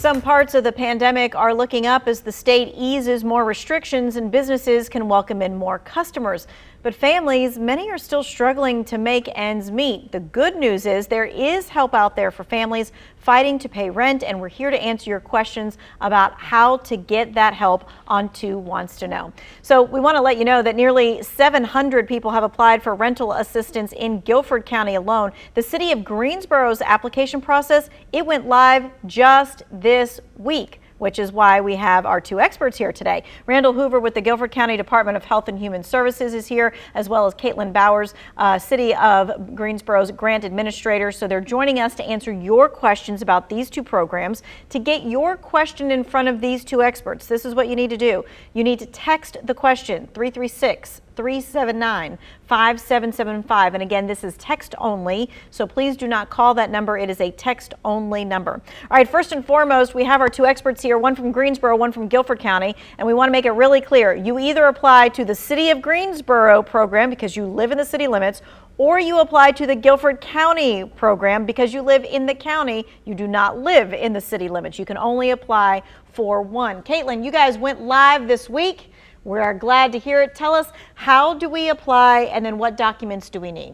Some parts of the pandemic are looking up as the state eases more restrictions and businesses can welcome in more customers. But families, many are still struggling to make ends meet. The good news is there is help out there for families fighting to pay rent, and we're here to answer your questions about how to get that help on 2 Wants to Know. So we want to let you know that nearly 700 people have applied for rental assistance in Guilford County alone. The city of Greensboro's application process, it went live just this week, which is why we have our 2 experts here today. Randall Hoover with the Guilford County Department of Health and Human Services is here, as well as Caitlin Bowers, City of Greensboro's grant administrator. So they're joining us to answer your questions about these 2 programs. To get your question in front of these 2 experts, this is what you need to do. You need to text the question 336-379-5775. And again, this is text only, so please do not call that number. It is a text only number. All right, first and foremost, we have our 2 experts here, one from Greensboro, one from Guilford County, and we want to make it really clear. You either apply to the City of Greensboro program because you live in the city limits, or you apply to the Guilford County program because you live in the county. You do not live in the city limits. You can only apply for one. Caitlin, you guys went live this week. We are glad to hear it. Tell us, how do we apply, and then what documents do we need?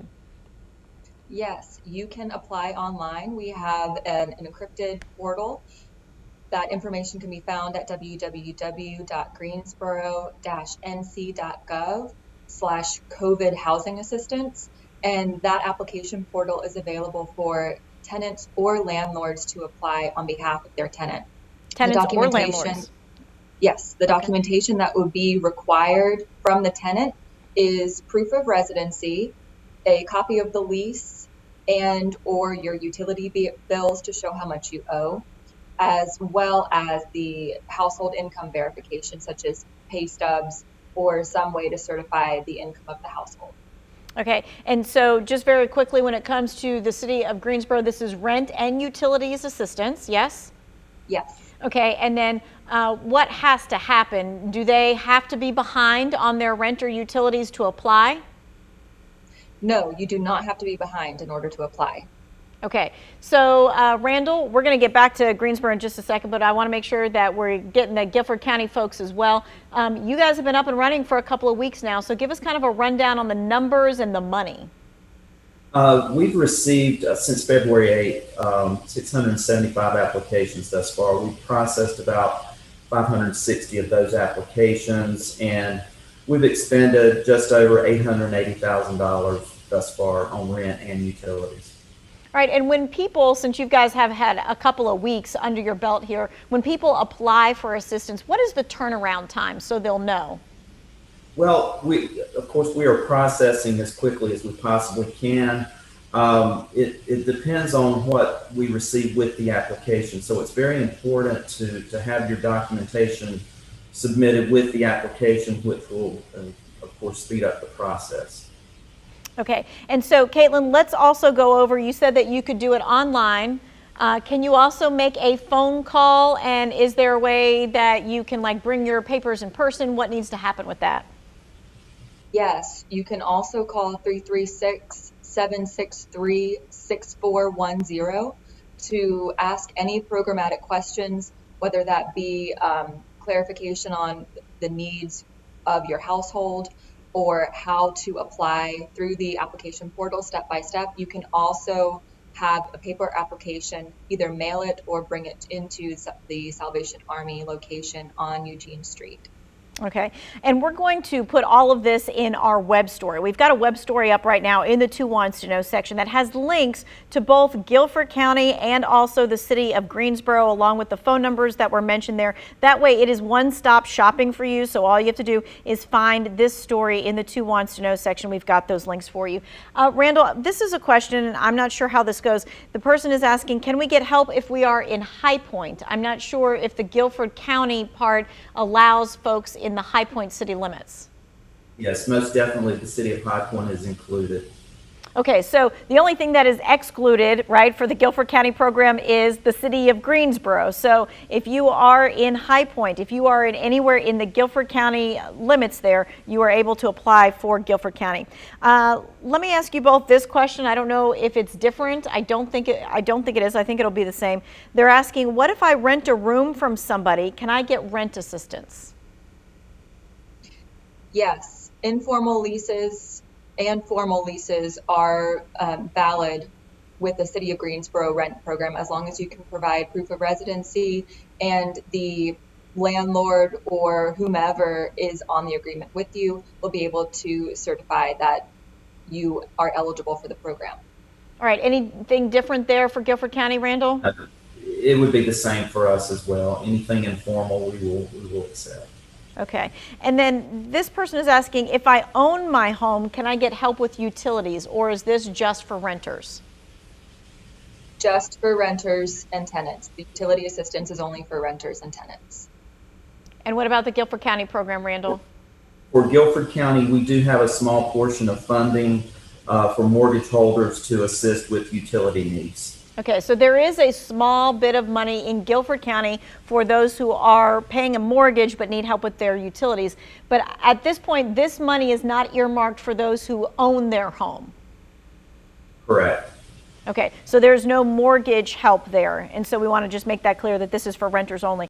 Yes, you can apply online. We have an encrypted portal. That information can be found at www.greensboro-nc.gov/COVID housing assistance. And that application portal is available for tenants or landlords to apply on behalf of their tenant. Tenants or landlords? Yes, the documentation that would be required from the tenant is proof of residency, a copy of the lease, and or your utility bills to show how much you owe, as well as the household income verification, such as pay stubs or some way to certify the income of the household. Okay, and so just very quickly, when it comes to the City of Greensboro, this is rent and utilities assistance, yes? Yes. Okay, and then what has to happen? Do they have to be behind on their rent or utilities to apply? No, you do not have to be behind in order to apply. Okay, so Randall, we're going to get back to Greensboro in just a second, but I want to make sure that we're getting the Guilford County folks as well. You guys have been up and running for a couple of weeks now, so give us kind of a rundown on the numbers and the money. We've received, since February 8th, 675 applications thus far. We've processed about 560 of those applications, and we've expended just over $880,000 thus far on rent and utilities. All right, and when people, since you guys have had a couple of weeks under your belt here, when people apply for assistance, what is the turnaround time so they'll know? Well, of course, we are processing as quickly as we possibly can. It depends on what we receive with the application. So it's very important to have your documentation submitted with the application, which will, of course, speed up the process. Okay, and so Caitlin, let's also go over, you said that you could do it online. Can you also make a phone call, and is there a way that you can bring your papers in person? What needs to happen with that? Yes, you can also call 336-763-6410 to ask any programmatic questions, whether that be clarification on the needs of your household or how to apply through the application portal step by step. You can also have a paper application, either mail it or bring it into the Salvation Army location on Eugene Street. Okay, and we're going to put all of this in our web story. We've got a web story up right now in the 2 Wants to Know section that has links to both Guilford County and also the City of Greensboro, along with the phone numbers that were mentioned there. That way it is one-stop shopping for you, so all you have to do is find this story in the 2 Wants to Know section. We've got those links for you. Randall, this is a question, and I'm not sure how this goes. The person is asking, can we get help if we are in High Point? I'm not sure if the Guilford County part allows folks in the High Point city limits. Yes, most definitely the City of High Point is included. Okay, so the only thing that is excluded, right, for the Guilford County program is the city of Greensboro. So if you are in High Point, if you are in anywhere in the Guilford County limits there, you are able to apply for Guilford County. Let me ask you both this question. I don't know if it's different. I don't think it is. I think it'll be the same. They're asking, what if I rent a room from somebody? Can I get rent assistance? Yes, informal leases and formal leases are valid with the City of Greensboro rent program as long as you can provide proof of residency and the landlord or whomever is on the agreement with you will be able to certify that you are eligible for the program. All right, anything different there for Guilford County, Randall? It would be the same for us as well. Anything informal, we will accept. Okay, and then this person is asking, if I own my home, can I get help with utilities, or is this just for renters? Just for renters and tenants. The utility assistance is only for renters and tenants. And what about the Guilford County program, Randall? For Guilford County, we do have a small portion of funding for mortgage holders to assist with utility needs. Okay, so there is a small bit of money in Guilford County for those who are paying a mortgage but need help with their utilities. But at this point, this money is not earmarked for those who own their home. Correct. Okay, so there's no mortgage help there. And so we want to just make that clear that this is for renters only.